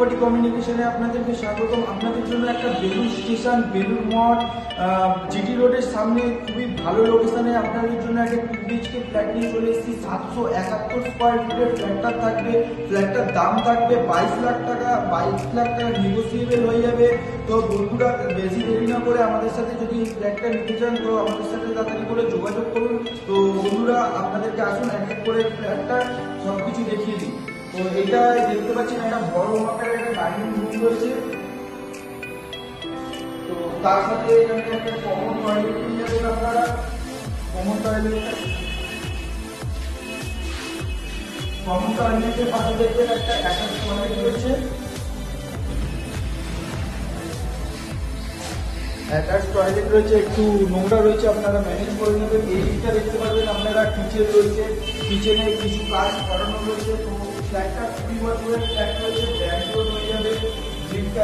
Property কমিউনিকেশনে আপনাদেরকে স্বাগতম। আপনাদের জন্য একটা বেলুড় স্টেশন, বেলুড় মঠ, জিটি রোডের সামনে খুবই ভালো লোকেশনে আপনাদের জন্য একটা 2 BHK ফ্ল্যাট নিয়ে চলে এসেছি। 771 স্কোয়ার ফিটের ফ্ল্যাটটা থাকবে। ফ্ল্যাটটার দাম থাকবে 22 লাখ টাকা। 22 লাখ টাকা নেগোসিয়েবল হয়ে যাবে। তো বন্ধুরা, বেশি দেরি না করে আমাদের সাথে যদি এই ফ্ল্যাটটা নিতে চান তো আমাদের সাথে তাড়াতাড়ি করে যোগাযোগ করুন। তো বন্ধুরা, আপনাদেরকে আসুন এক এক করে ফ্ল্যাটটা সবকিছু দেখিয়ে দিই। তো এটা দেখতে পাচ্ছেন একটা বড় আকারের একটা ডাইনিং রুম রয়েছে। তো তার সাথে এখানে একটা কমন টয়লেট পেয়ে যাবেন আপনারা। কমন টয়লেটের পাশে দেখবেন একটা অ্যাটাচ টয়লেট রয়েছে। অ্যাটাচ টয়লেট রয়েছে, একটু নোংরা রয়েছে, আপনারা ম্যানেজ করে নেবেন। এই দিকটা দেখতে পাবেন আপনারা কিচেন রয়েছে, কিচেনে কিছু কাজ করানো রয়েছে। তো ফ্ল্যাটটা খুবই বছরের ফ্ল্যাট রয়েছে, ব্র্যান্ড হয়ে যাবে। লিফট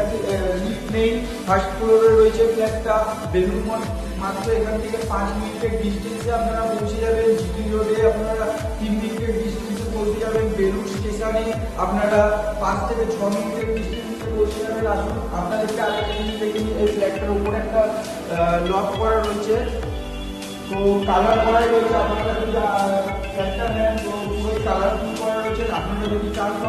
নেই, ফার্স্ট ফ্লোরে রয়েছে ফ্ল্যাটটা। বেলুড় মঠ মাত্র এখান থেকে 5 মিনিটের ডিস্টেন্সে আপনারা পৌঁছে যাবেন। জিটি রোডে আপনারা 3 মিনিটের ডিস্টেন্সে পৌঁছে যাবেন। বেলুড় স্টেশনে আপনারা 5 থেকে 6 মিনিটের ডিস্টেন্সে পৌঁছে যাবেন। আসুন আপনাদেরকে আরেকটা জিনিস দেখে নিই। এই ফ্ল্যাটটার উপরে একটা লক করা রয়েছে, তো কালার করাই রয়েছে। আপনারা যদি ফ্ল্যাটটা নেন তো পুরো কালারফুল করা রয়েছে। আপনারা যদি চান তো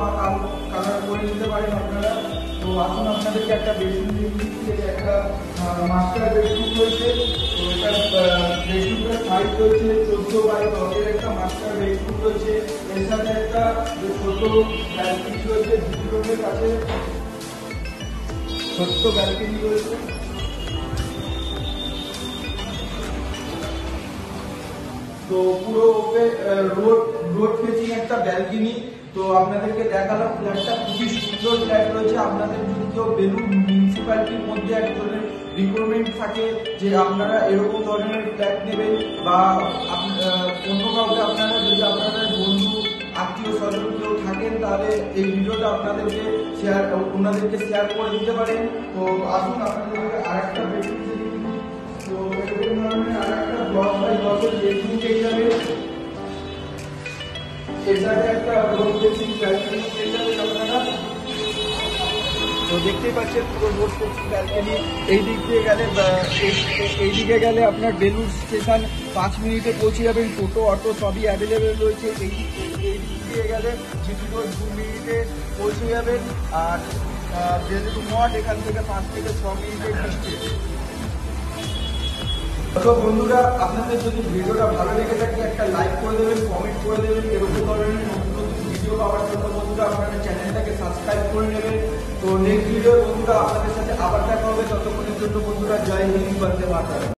কালার করে নিতে পারেন আপনারা। তো আসুন আপনাদেরকে একটা বেডরুম দিচ্ছি। একটা মাস্টার বেডরুম রয়েছে। তো এটা বেডরুমের সাইজ রয়েছে 14x10 একটা মাস্টার বেডরুম রয়েছে। এর সাথে একটা ছোট ব্যালকনি রয়েছে, রুমের কাছে ছোট্ট ব্যালকনি রয়েছে। তো পুরো রোড ফেসিং একটা ব্যালকনি। তো আপনাদেরকে দেখালাম ফ্ল্যাটটা খুবই সুন্দর ফ্ল্যাট রয়েছে। আপনাদের যদি কেউ বেলুড় মিউনিসিপ্যালিটির মধ্যে একজনের রিকোয়ারমেন্ট থাকে যে আপনারা এরকম ধরনের ফ্ল্যাট নেবেন, বা অন্য কাউকে আপনারা যদি আপনাদের বন্ধু আত্মীয় স্বজন কেউ থাকেন তাহলে এই ভিডিওটা ওনাদেরকে শেয়ার করে দিতে পারেন। তো আসুন আপনাদেরকে আরেকটা বেডরুম দেখে দিই। তো এরকম ধরনের আরেকটা 10x10 বেডরুম পেয়ে যাবেন। এর সাথে একটা রোড ফেসিং ব্যালকনি পেয়ে যাবেন আপনারা। তো দেখতেই পাচ্ছেন পুরো রোড ফেসিং ব্যালকনি। এই দিকে গেলে আপনার বেলুড় স্টেশন 5 মিনিটে পৌঁছে যাবেন। টোটো অটো সবই অ্যাভেলেবেল রয়েছে। এই দিক দিয়ে গেলে জিটি রোড 2 মিনিটে পৌঁছে যাবেন। আর বেলুড় মঠ এখান থেকে 5 থেকে 6 মিনিটের ডিস্টেন্স। তো বন্ধুরা, আপনাদের যদি ভিডিওটা ভালো লেগে থাকে একটা লাইক করে দেবেন, কমেন্ট করে দেবেন। এরকম ধরনের নতুন নতুন ভিডিও পাওয়ার জন্য বন্ধুরা আপনাদের চ্যানেলটাকে সাবস্ক্রাইব করে নেবেন। তো নেক্সট ভিডিও বন্ধুরা আপনাদের সাথে আবার দেখা হবে। ততক্ষণের জন্য বন্ধুরা জয় হিন্দ, বন্দে মাতরম।